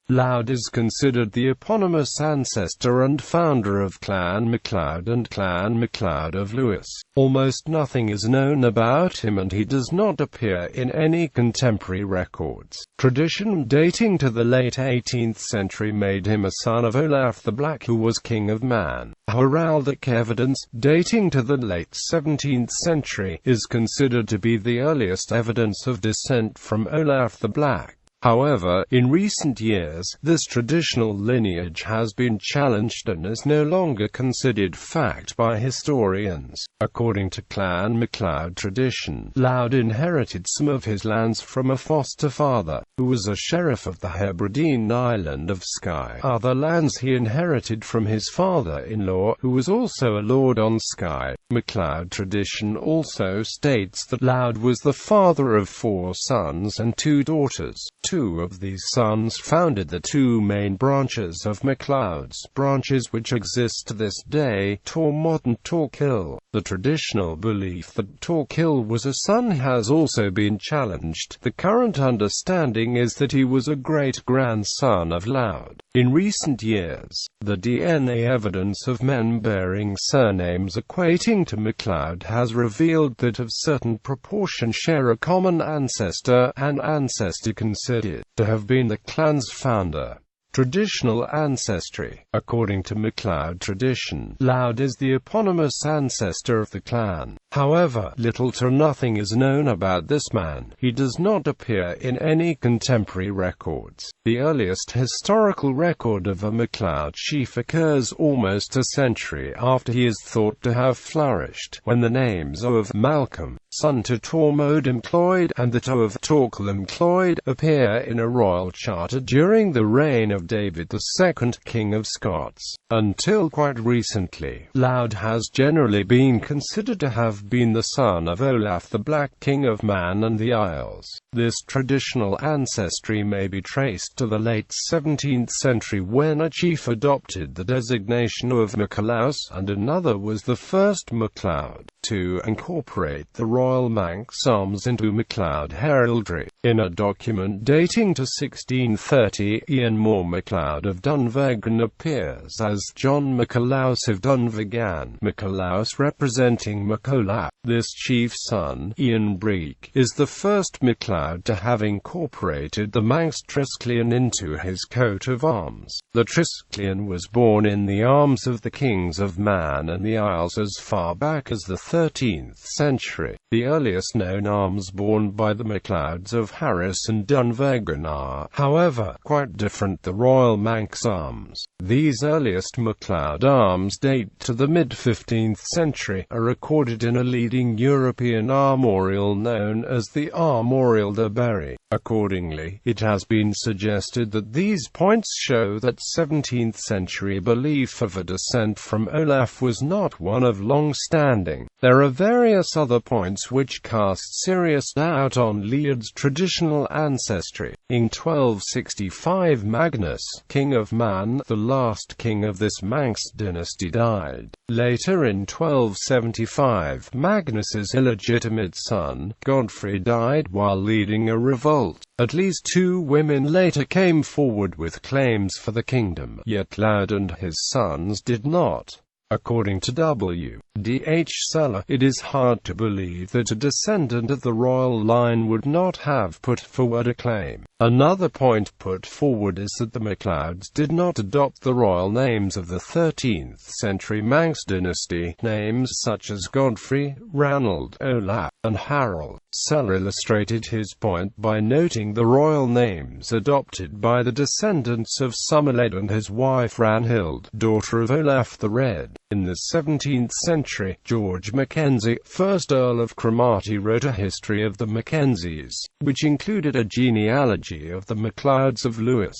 Laud is considered the eponymous ancestor and founder of Clan MacLeod and Clan MacLeod of Lewis. Almost nothing is known about him, and he does not appear in any contemporary records. Tradition dating to the late 18th century made him a son of Olaf the Black, who was King of Man Heraldic. Evidence dating to the late 17th century is considered to be the earliest evidence of descent from Olaf the Black. However, in recent years, this traditional lineage has been challenged and is no longer considered fact by historians. According to Clan MacLeod tradition, Laud inherited some of his lands from a foster father, who was a sheriff of the Hebridean island of Skye. Other lands he inherited from his father-in-law, who was also a lord on Skye. MacLeod tradition also states that Laud was the father of 4 sons and 2 daughters. 2 of these sons founded the 2 main branches of MacLeod's branches which exist to this day, Tormod and Torquil. The traditional belief that Torquil was a son has also been challenged. The current understanding is that he was a great-grandson of Laud. In recent years, the DNA evidence of men bearing surnames equating to MacLeod has revealed that a certain proportion share a common ancestor, an ancestor considered to have been the clan's founder. Traditional ancestry. According to MacLeod tradition, Laud is the eponymous ancestor of the clan. However, little to nothing is known about this man. He does not appear in any contemporary records. The earliest historical record of a MacLeod chief occurs almost a century after he is thought to have flourished, when the names of Malcolm, son to Tormod MacLeod, and that of Torquil MacLeod appear in a royal charter during the reign of David II, King of Scots. Until quite recently, Laud has generally been considered to have been the son of Olaf the Black, King of Man and the Isles. This traditional ancestry may be traced to the late 17th century, when a chief adopted the designation of MacLeod, and another was the first MacLeod to incorporate the royal Manx arms into MacLeod heraldry. In a document dating to 1630, Ian Moore MacLeod of Dunvegan appears as John MacLeod of Dunvegan, MacLeod representing MacOlaf. This chief's son, Ian Breek, is the first MacLeod to have incorporated the Manx Triskelion into his coat of arms. The Triskelion was born in the arms of the kings of Man and the Isles as far back as the 13th century. The earliest known arms borne by the MacLeods of Harris and Dunvegan are, however, quite different. The royal Manx arms. These earliest MacLeod arms date to the mid-15th century, are recorded in a leading European armorial known as the Armorial de Berry. Accordingly, it has been suggested that these points show that 17th century belief of a descent from Olaf was not one of long standing. There are various other points which cast serious doubt on Laud's traditional ancestry. In 1265, Magnus, King of Man, the last king of this Manx dynasty, died. Later in 1275, Magnus's illegitimate son, Godfrey, died while leading a revolt. At least 2 women later came forward with claims for the kingdom, yet Laud and his sons did not. According to W.D.H. Seller, it is hard to believe that a descendant of the royal line would not have put forward a claim. Another point put forward is that the MacLeods did not adopt the royal names of the 13th century Manx dynasty, names such as Godfrey, Ranald, Olaf, and Harold. Seller illustrated his point by noting the royal names adopted by the descendants of Somerled and his wife Ranhild, daughter of Olaf the Red. In the 17th century, George Mackenzie, 1st Earl of Cromarty, wrote a history of the Mackenzies, which included a genealogy of the MacLeods of Lewis.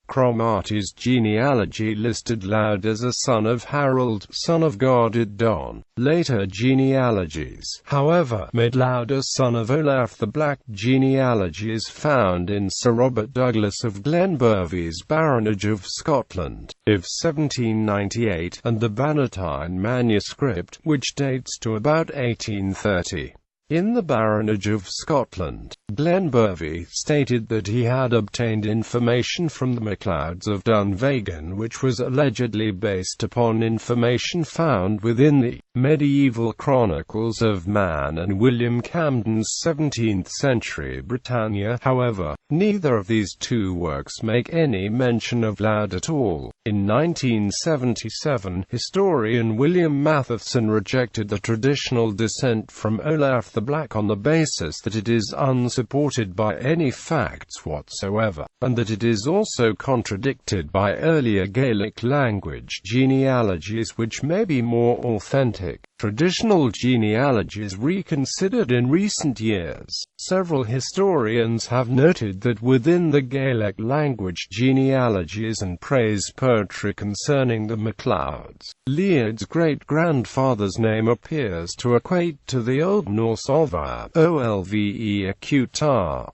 Cromarty's genealogy listed Laud as a son of Harold, son of Godidon. Later genealogies, however, made Laud a son of Olaf the Black. Genealogy is found in Sir Robert Douglas of Glenbervie's Baronage of Scotland, of 1798, and the Bannatyne manuscript, which dates to about 1830. in the baronage of Scotland. Glenbervie stated that he had obtained information from the MacLeods of Dunvegan which was allegedly based upon information found within the medieval chronicles of Man and William Camden's 17th-century Britannia. However, neither of these two works make any mention of Laud at all. In 1977, historian William Matheson rejected the traditional descent from Olaf the Black on the basis that it is unsupported by any facts whatsoever, and that it is also contradicted by earlier Gaelic language genealogies which may be more authentic. Traditional genealogies reconsidered in recent years. Several historians have noted that within the Gaelic language genealogies and praise poetry concerning the MacLeods, Leod's great-grandfather's name appears to equate to the Old Norse Olva, Olve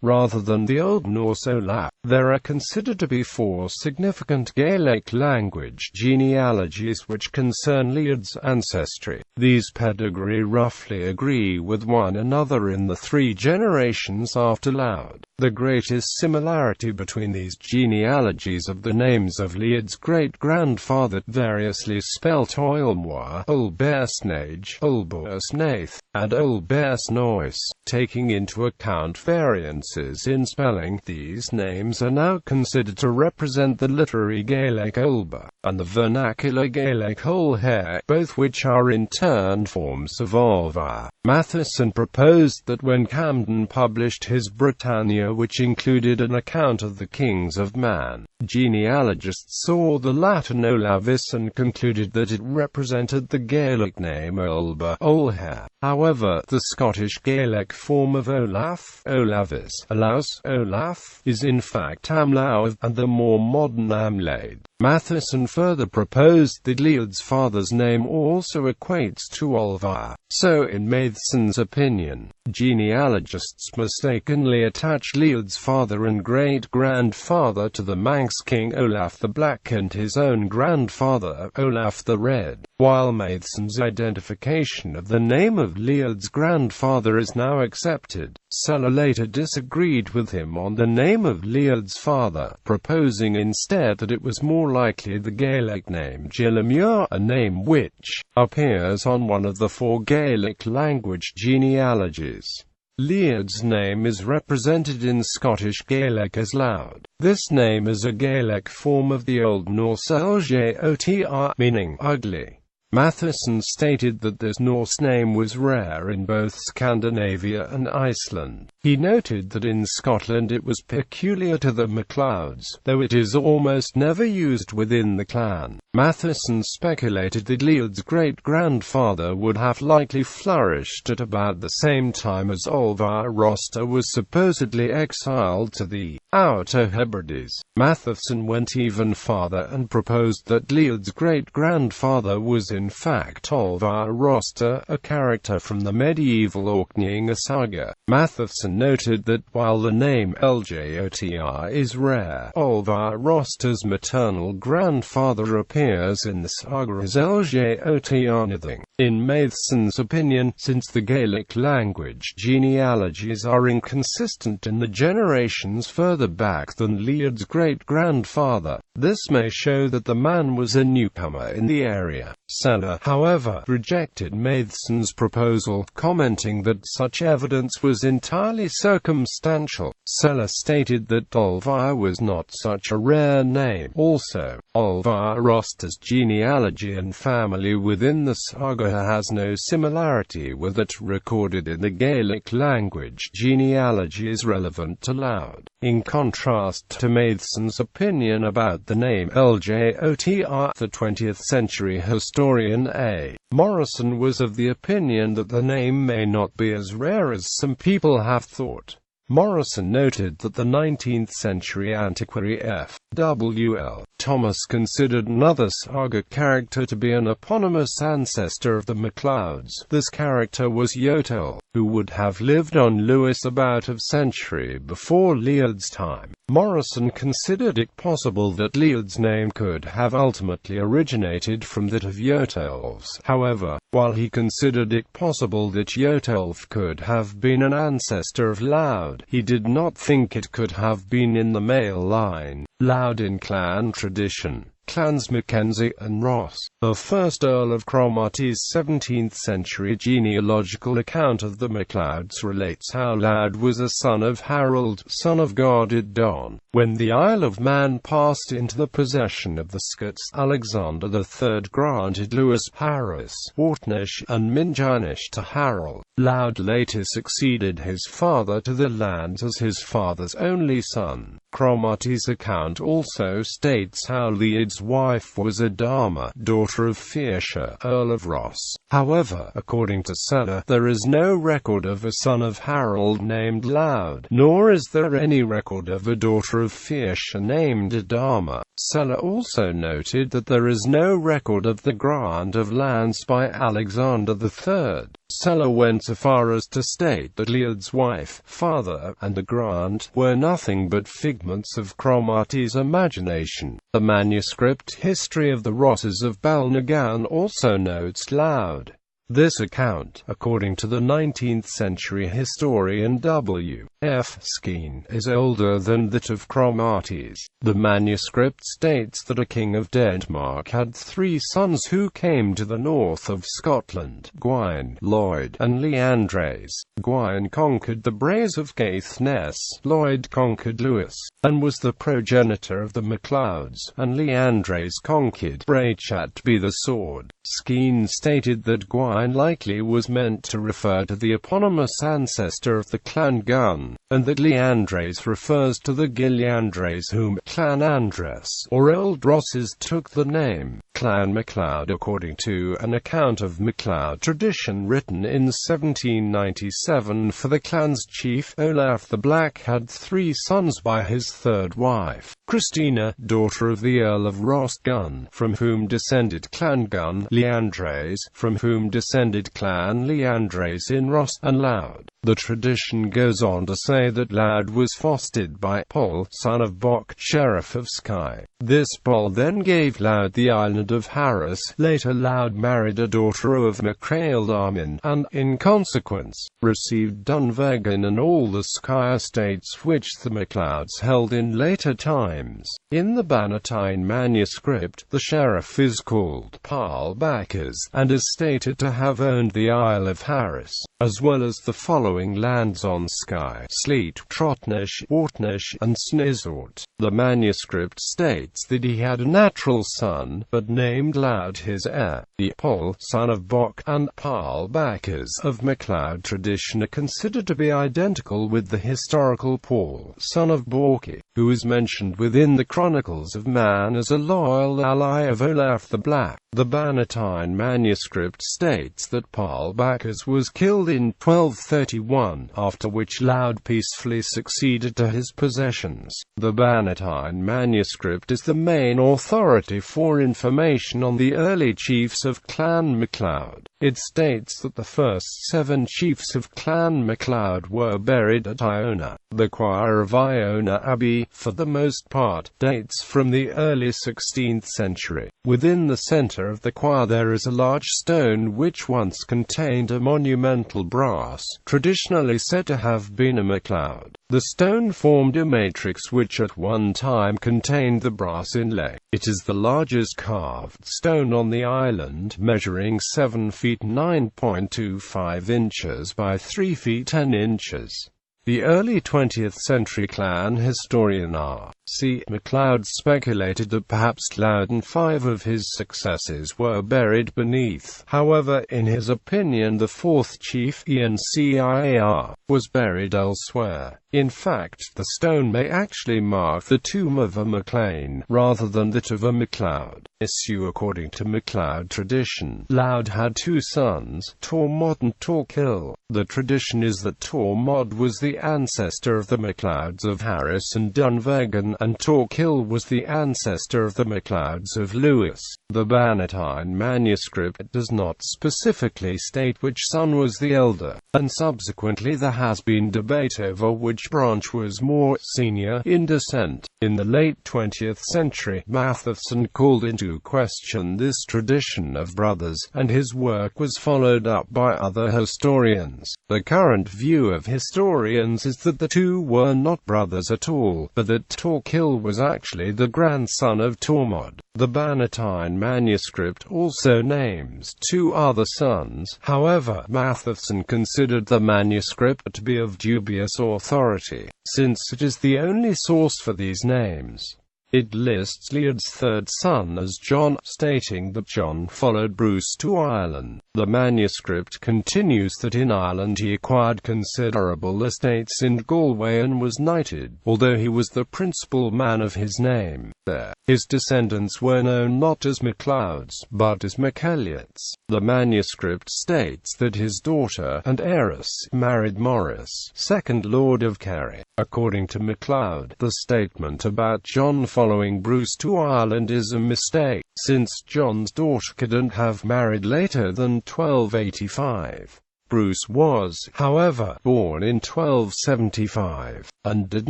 rather than the Old Norse Olaf. There are considered to be 4 significant Gaelic language genealogies which concern Leod's ancestry. These pedigree roughly agree with one another in the 3 generations after Laud. The greatest similarity between these genealogies of the names of Leod's great-grandfather, variously spelt Oilmoir, Olbersnage, Olbersnath, and Olbersnois, taking into account variances in spelling. These names are now considered to represent the literary Gaelic Olba, and the vernacular Gaelic Olhair, both which are in turn forms of Olva. Matheson proposed that when Camden published his Britannia, which included an account of the kings of Man, genealogists saw the Latin Olavis and concluded that it represented the Gaelic name Olba, Olhair. However, the Scottish Gaelic form of Olaf, Olavis, Olaus, Olaf, is in fact Amlauv, and the more modern Amlaid. Matheson further proposed that Leod's father's name also equates to Olvar. So in Matheson's opinion, genealogists mistakenly attach Leod's father and great-grandfather to the Manx king Olaf the Black and his own grandfather, Olaf the Red. While Matheson's identification of the name of Leod's grandfather is now accepted, Sella later disagreed with him on the name of Leod's father, proposing instead that it was more likely the Gaelic name Gillamure, a name which appears on one of the 4 Gaelic language genealogies. Leod's name is represented in Scottish Gaelic as Laud. This name is a Gaelic form of the Old Norse Ljotr, meaning ugly. Matheson stated that this Norse name was rare in both Scandinavia and Iceland. He noted that in Scotland it was peculiar to the MacLeods, though it is almost never used within the clan. Matheson speculated that Leod's great-grandfather would have likely flourished at about the same time as Olvar Rosta was supposedly exiled to the Outer Hebrides. Matheson went even farther and proposed that Leod's great-grandfather was in fact Olvar Rosta, a character from the medieval Orkneyinga saga. Matheson noted that while the name Ljotr is rare, Olvar Rosta's maternal grandfather appears in the saga as Ljotr. In Matheson's opinion, since the Gaelic language genealogies are inconsistent in the generations further back than Leod's great-grandfather, this may show that the man was a newcomer in the area. Sella, however, rejected Matheson's proposal, commenting that such evidence was entirely circumstantial. Sella stated that Olvar was not such a rare name. Also, Olvar Rosta's genealogy and family within the saga has no similarity with it recorded in the Gaelic language genealogies relevant to Laud. In contrast to Matheson's opinion about the name Ljotr, the 20th-century historian A. Morrison was of the opinion that the name may not be as rare as some people have thought. Morrison noted that the 19th-century antiquary F. W. L. Thomas considered another saga character to be an eponymous ancestor of the MacLeods. This character was Yotel, who would have lived on Lewis about a century before Leod's time. Morrison considered it possible that Leod's name could have ultimately originated from that of Eotolf's. However, while he considered it possible that Eotolf could have been an ancestor of Laud, he did not think it could have been in the male line. Laud in clan tradition. Clans Mackenzie and Ross. The first Earl of Cromarty's 17th-century genealogical account of the MacLeods relates how Laud was a son of Harold, son of guarded Don. When the Isle of Man passed into the possession of the Scots, Alexander III granted Lewis, Harris, Wartnish, and Minginish to Harold. Laud later succeeded his father to the lands as his father's only son. Cromarty's account also states how Leod's wife was Adama, daughter of Fearshire, Earl of Ross. However, according to Celler, there is no record of a son of Harold named Laud, nor is there any record of a daughter of Fearshire named Adama. Celler also noted that there is no record of the grant of lands by Alexander III. Celler went so far as to state that Leod's wife, father, and the grant were nothing but figments of Cromarty's imagination. The manuscript History of the Rosses of Balnagan also notes Laud. This account, according to the 19th-century historian W. F. Skene, is older than that of Cromarty's. The manuscript states that a king of Denmark had 3 sons who came to the north of Scotland: Gwain, Lloyd, and Leandres. Gwain conquered the Braes of Caithness, Lloyd conquered Lewis, and was the progenitor of the MacLeods, and Leandres conquered Brachat by the sword. Skene stated that Gwain likely was meant to refer to the eponymous ancestor of the clan Gunn, and that Leandres refers to the Gilliandres whom Clan Andres, or Old Rosses, took the name. Clan MacLeod. According to an account of MacLeod tradition written in 1797 for the clan's chief, Olaf the Black had 3 sons by his 3rd wife, Christina, daughter of the Earl of Ross Gunn, from whom descended Clan Gunn; Leandres, from whom descended Clan Leandres in Ross; and Laud. The tradition goes on to say that Laud was fostered by Pol, son of Boc, sheriff of Skye. This Pol then gave Laud the island of Harris. Later Laud married a daughter of MacLeod Armin, and, in consequence, received Dunvegan and all the Skye estates which the MacLeods held in later times. In the Bannatyne manuscript, the sheriff is called Paul Backers, and is stated to have owned the Isle of Harris, as well as the following lands on Skye: Sleat, Trotnish, Wartnish, and Snizort. The manuscript states that he had a natural son, but named Laud his heir. The Pol, son of Boc, and Paul Backers of MacLeod tradition are considered to be identical with the historical Paul, son of Borki, who is mentioned within the Chronicles of Man as a loyal ally of Olaf the Black. The Bannatyne manuscript states that Paul Backers was killed in 1231, after which Laud peacefully succeeded to his possessions. The Bannatyne manuscript is the main authority for information on the early chiefs of Clan MacLeod. It states that the first 7 chiefs of Clan MacLeod were buried at Iona. The choir of Iona Abbey, for the most part, dates from the early 16th century. Within the center of the choir there is a large stone which once contained a monumental brass, traditionally said to have been a MacLeod. The stone formed a matrix which at one time contained the brass inlay. It is the largest carved stone on the island, measuring 7 feet 9.25 inches by 3 feet 10 inches. The early 20th century clan historian R.C. MacLeod speculated that perhaps Laud and 5 of his successors were buried beneath. However, in his opinion the 4th chief, Enciar, was buried elsewhere. In fact, the stone may actually mark the tomb of a MacLean, rather than that of a MacLeod. According to MacLeod tradition, Laud had 2 sons, Tormod and Torquil. The tradition is that Tormod was the ancestor of the MacLeods of Harris and Dunvegan, and Torquil was the ancestor of the MacLeods of Lewis. The Bannatyne manuscript does not specifically state which son was the elder, and subsequently there has been debate over which which branch was more senior in descent. In the late 20th century, Matheson called into question this tradition of brothers, and his work was followed up by other historians. The current view of historians is that the two were not brothers at all, but that Torquil was actually the grandson of Tormod. The Bannatyne manuscript also names two other sons. However, Matheson considered the manuscript to be of dubious authority, since it is the only source for these names. It lists Leod's third son as John, stating that John followed Bruce to Ireland. The manuscript continues that in Ireland he acquired considerable estates in Galway and was knighted, although he was the principal man of his name there. His descendants were known not as MacLeods, but as MacLeods. The manuscript states that his daughter and heiress married Maurice, 2nd Lord of Kerry. According to MacLeod, the statement about John following Bruce to Ireland is a mistake, since John's daughter couldn't have married later than 1285. Bruce was, however, born in 1275, and did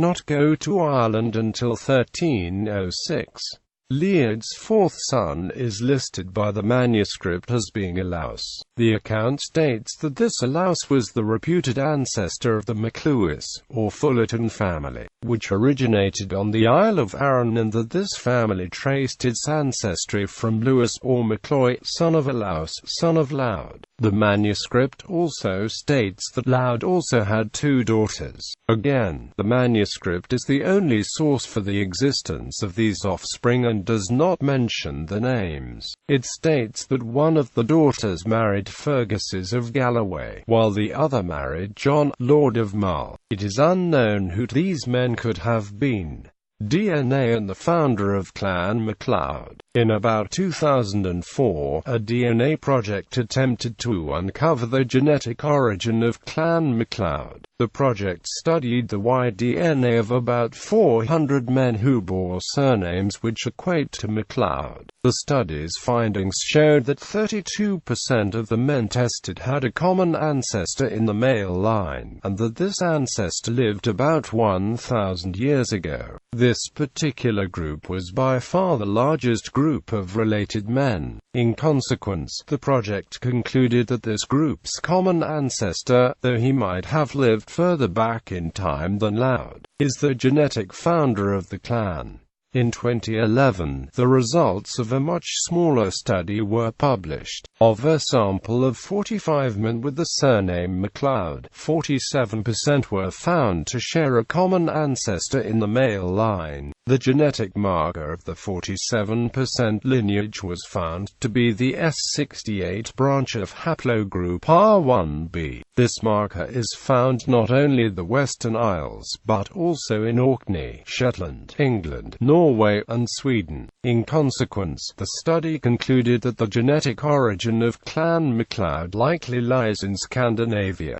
not go to Ireland until 1306. Leod's fourth son is listed by the manuscript as being Olaus. The account states that this Olaus was the reputed ancestor of the MacLewis, or Fullerton family, which originated on the Isle of Arran, and that this family traced its ancestry from Lewis or MacLeod, son of Olaus, son of Laud. The manuscript also states that Laud also had two daughters. Again, the manuscript is the only source for the existence of these offspring and does not mention the names. It states that one of the daughters married Ferguses of Galloway, while the other married John, Lord of Mull. It is unknown who these men could have been. DNA and the founder of Clan MacLeod. In about 2004, a DNA project attempted to uncover the genetic origin of Clan MacLeod. The project studied the Y-DNA of about 400 men who bore surnames which equate to MacLeod. The study's findings showed that 32% of the men tested had a common ancestor in the male line, and that this ancestor lived about 1,000 years ago. This particular group was by far the largest group of related men. In consequence, the project concluded that this group's common ancestor, though he might have lived further back in time than Laud, is the genetic founder of the clan. In 2011, the results of a much smaller study were published. Of a sample of 45 men with the surname MacLeod, 47% were found to share a common ancestor in the male line. The genetic marker of the 47% lineage was found to be the S68 branch of haplogroup R1b. This marker is found not only in the Western Isles, but also in Orkney, Shetland, England, Norway, and Sweden. In consequence, the study concluded that the genetic origin of Clan MacLeod likely lies in Scandinavia.